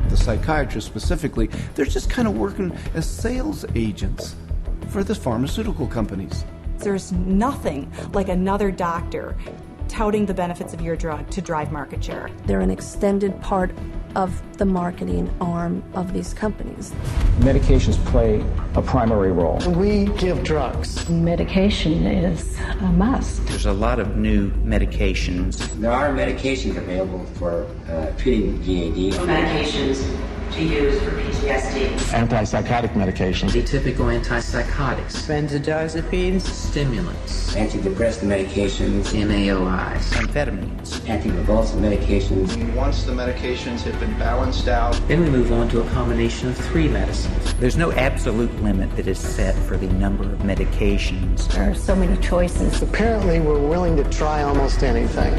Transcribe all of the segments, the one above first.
the psychiatrists specifically, they're just kind of working as sales agents for the pharmaceutical companies. There's nothing like another doctor touting the benefits of your drug to drive market share. They're an extended part of the marketing arm of these companies. Medications play a primary role. We give drugs. Medication is a must. There's a lot of new medications. There are medications available for treating GAD. Medications to use for PTSD. Antipsychotic medications. Atypical antipsychotics. Benzodiazepines. Stimulants. Antidepressant medications. MAOIs. Amphetamines. Anticonvulsant medications. Once the medications have been balanced out, then we move on to a combination of 3 medicines. There's no absolute limit that is set for the number of medications. There are so many choices. Apparently, we're willing to try almost anything.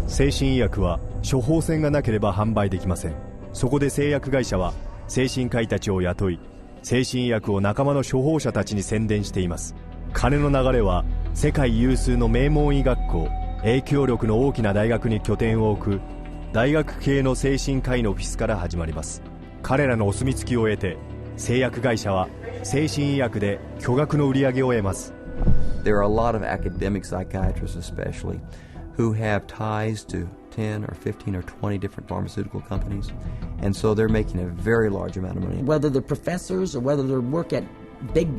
精神医薬は処方箋がなければ販売できません。そこで製薬会社は精神科医たちを雇い、精神医薬を仲間の処方者たちに宣伝しています。金の流れは世界有数の名門医学校、影響力の大きな大学に拠点を置く大学系の精神科医のオフィスから始まります。彼らのお墨付きを得て、製薬会社は精神医薬で巨額の売り上げを得ます。There are a lot of academic psychiatrists especially who have ties to 10 or 15 or 20 different pharmaceutical companies, and so they're making a very large amount of money. Whether they're professors or whether they work at big,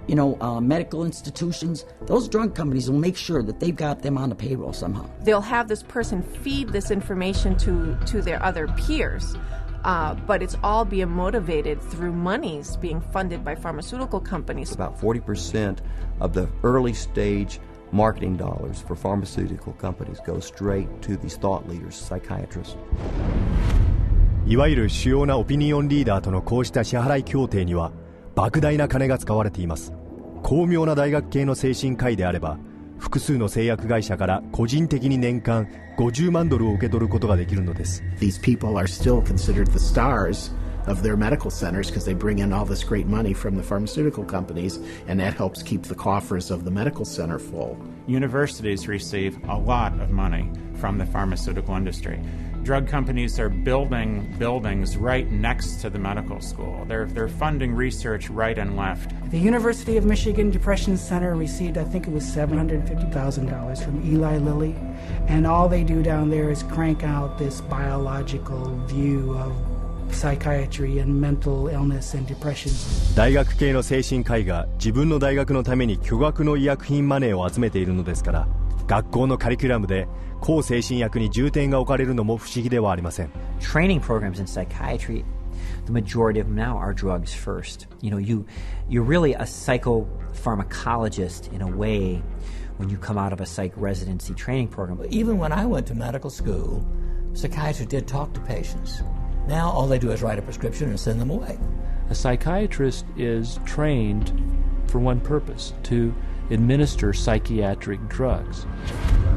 medical institutions, those drug companies will make sure that they've got them on the payroll somehow. They'll have this person feed this information to their other peers, but it's all being motivated through monies being funded by pharmaceutical companies. About 40% of the early stage marketing dollars for pharmaceutical companies go straight to these thought leaders, psychiatrists. いわゆる主要なオピニオンリーダーとのこうした支払い協定には莫大な金が使われています。巧妙な大学系の精神科医であれば、複数の製薬会社から個人的に年間50万ドルを受け取ることができるのです。These people are still considered the stars of their medical centers because they bring in all this great money from the pharmaceutical companies, and that helps keep the coffers of the medical center full. Universities receive a lot of money from the pharmaceutical industry. Drug companies are building buildings right next to the medical school. They're funding research right and left. The University of Michigan Depression Center received, I think it was $750,000 from Eli Lilly, and all they do down there is crank out this biological view of psychiatry and mental illness and depression. 大学系の精神科医が自分の大学のために巨額の医薬品マネーを集めているのですから、学校のカリキュラムで抗精神薬に重点が置かれるのも不思議ではありません。Training programs in psychiatry, the majority of them now are drugs first. You're really a psychopharmacologist in a way when you come out of a psych residency training program. Even when I went to medical school, psychiatrists did talk to patients. Now all they do is write a prescription and send them away. A psychiatrist is trained for one purpose, to administer psychiatric drugs.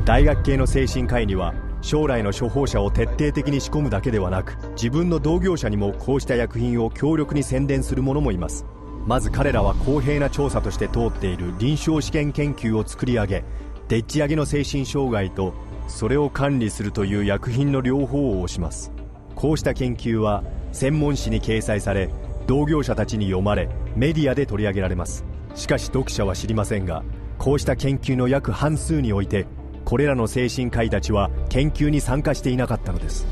大学系の精神科医には将来の処方者を徹底的に仕込むだけではなく、自分の同業者にもこうした薬品を強力に宣伝する者もいます。まず彼らは公平な調査として通っている臨床試験研究を作り上げ、でっち上げの精神障害とそれを管理するという薬品の両方を推します。こうした研究は専門誌に掲載され、同業者たちに読まれ、メディアで取り上げられます。しかし読者は知りませんが、こうした研究の約半数において、これらの精神科医たちは研究に参加していなかったのです。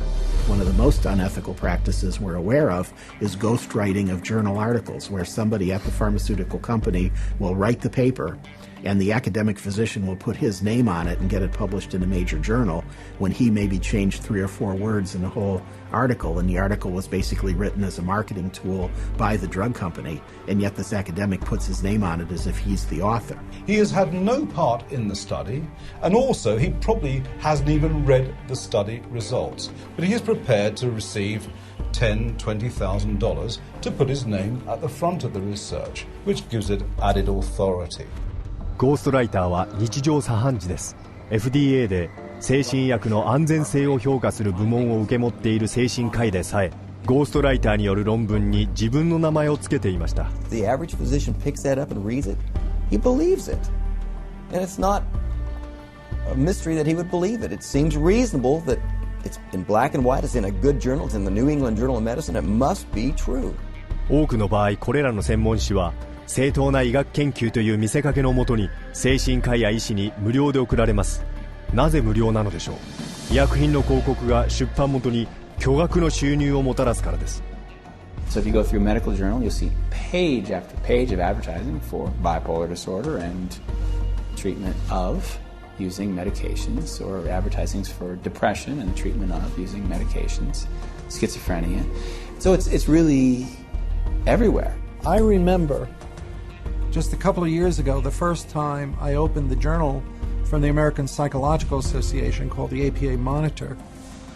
One of the most unethical practices we're aware of is ghostwriting of journal articles, where somebody at the pharmaceutical company will write the paper, and the academic physician will put his name on it and get it published in a major journal when he maybe changed 3 or 4 words in the whole article, and the article was basically written as a marketing tool by the drug company, and yet this academic puts his name on it as if he's the author. He has had no part in the study, and also he probably hasn't even read the study results, but he is prepared to receive $10,000, $20,000 to put his name at the front of the research, which gives it added authority. ゴーストライターは日常茶飯事です。 FDA で精神薬の安全性を評価する部門を受け持っている精神科医でさえ、ゴーストライターによる論文に自分の名前を付けていました。 The average physician picks that up and reads it. He believes it. And it's not a mystery that he would believe it. It seems reasonable that it's in black and white, it's in a good journal, it's in the New England Journal of Medicine, it must be true. 多くの場合、これらの専門誌は正当な医学研究という見せかけのもとに精神科医や医師に無料で送られます。なぜ無料なのでしょう。医薬品の広告が出版元に巨額の収入をもたらすからです。So if you go through a medical journal, you'll see page after page of advertising for bipolar disorder and treatment of using medications, or advertisings for depression and treatment of using medications, schizophrenia. So it's really everywhere. I remember just a couple of years ago, the first time I opened the journal from the American Psychological Association called the APA Monitor,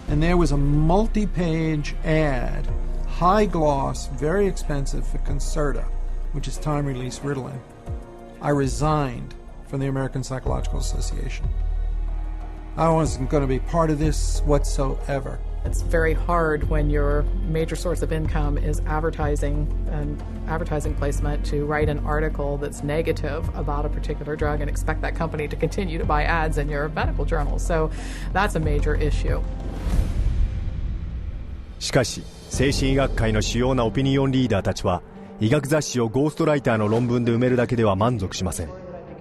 and there was a multi-page ad, high gloss, very expensive, for Concerta, which is time-release Ritalin. I resigned from the American Psychological Association. I wasn't going to be part of this whatsoever. It's very hard when your major source of income is advertising and advertising placement to write an article that's negative about a particular drug and expect that company to continue to buy ads in your medical journal. So that's a major issue. しかし、精神医学界の主要なオピニオンリーダーたちは、医学雑誌をゴーストライターの論文で埋めるだけでは満足しません。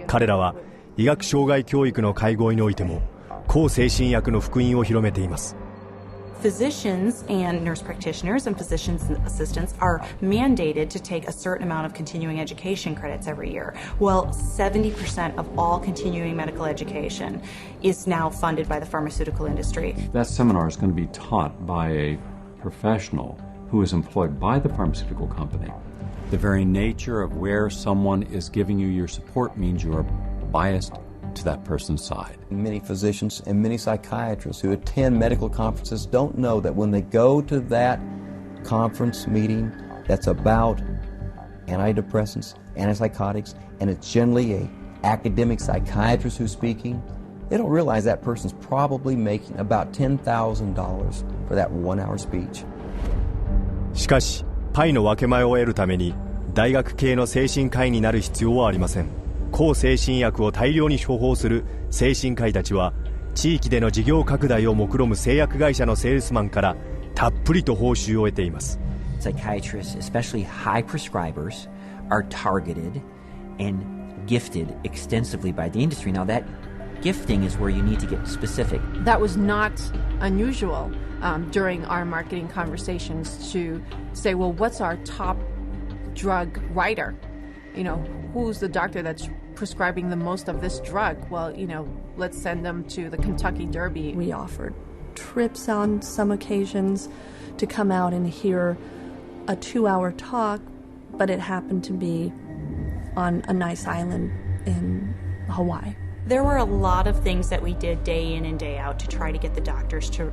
彼らは医学障害教育の会合においても向精神薬の福音を広めています。Physicians and nurse practitioners and physicians assistants are mandated to take a certain amount of continuing education credits every year. Well, 70% of all continuing medical education is now funded by the pharmaceutical industry. That seminar is going to be taught by a professional who is employed by the pharmaceutical company. The very nature of where someone is giving you your support means you are biased to that person's side. Many physicians and many psychiatrists who attend medical conferences don't know that when they go to that conference meeting that's about antidepressants, antipsychotics, and it's generally an academic psychiatrist who's speaking, they don't realize that person's probably making about $10,000 for that 1-hour speech. しかし、パイの分け前を得るために大学系の精神科医になる必要はありません。向精神薬を大量に処方する精神科医たちは地域での事業拡大を目論む製薬会社のセールスマンからたっぷりと報酬を得ています。 Psychiatrists, especially high prescribers, are targeted and gifted extensively by the industry. Now that gifting is where you need to get specific. That was not unusual during our marketing conversations to say, well, what's our top drug writer? You know, who's the doctor that's prescribing the most of this drug? Well, you know, let's send them to the Kentucky Derby. We offered trips on some occasions to come out and hear a 2-hour talk, but it happened to be on a nice island in Hawaii. There were a lot of things that we did day in and day out to try to get the doctors to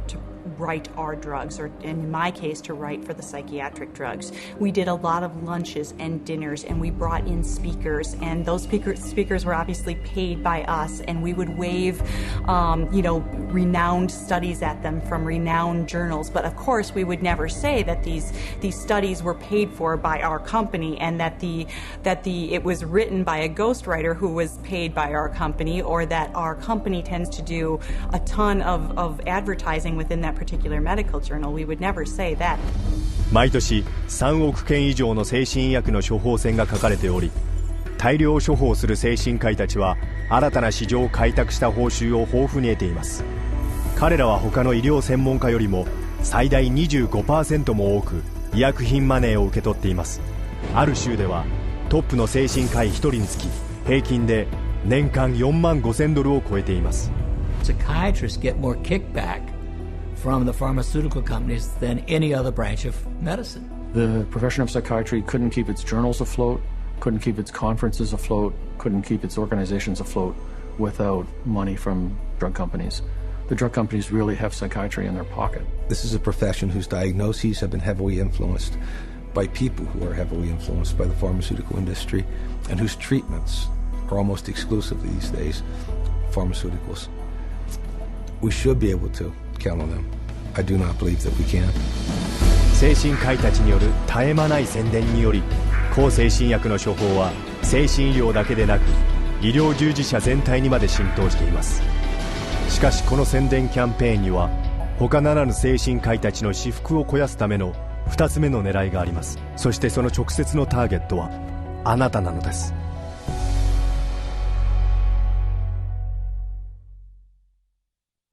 write our drugs, or in my case, to write for the psychiatric drugs. We did a lot of lunches and dinners, and we brought in speakers, and those speakers were obviously paid by us, and we would wave, renowned studies at them from renowned journals. But of course, we would never say that these studies were paid for by our company, and that it was written by a ghostwriter who was paid by our company, or that our company tends to do a ton of advertising within that particular medical journal. We would never say that. 毎年3億件以上の精神医薬の処方箋が書かれており、大量処方する精神科医たちは新たな市場を開拓した報酬を豊富に得ています。彼らは他の医療専門家よりも最大 25% も多く医薬品マネーを受け取っています。ある州ではトップの精神科医1人につき平均で年間$45,000を超えています。 Psychiatrists get more kickback from the pharmaceutical companies than any other branch of medicine. The profession of psychiatry couldn't keep its journals afloat, couldn't keep its conferences afloat, couldn't keep its organizations afloat without money from drug companies. The drug companies really have psychiatry in their pocket. This is a profession whose diagnoses have been heavily influenced by people who are heavily influenced by the pharmaceutical industry, and whose treatments are almost exclusively these days pharmaceuticals. We should be able to count on them. I do not believe that we can. 精神科医たちによる絶え間ない宣伝により、向精神薬の処方は精神医療だけでなく医療従事者全体にまで浸透しています。かしこの宣伝キャンペーンには他ならぬ精神科医たちの私腹を肥やすための2つ目の狙いがあります。そしてその直接のターゲットはあなたなのです。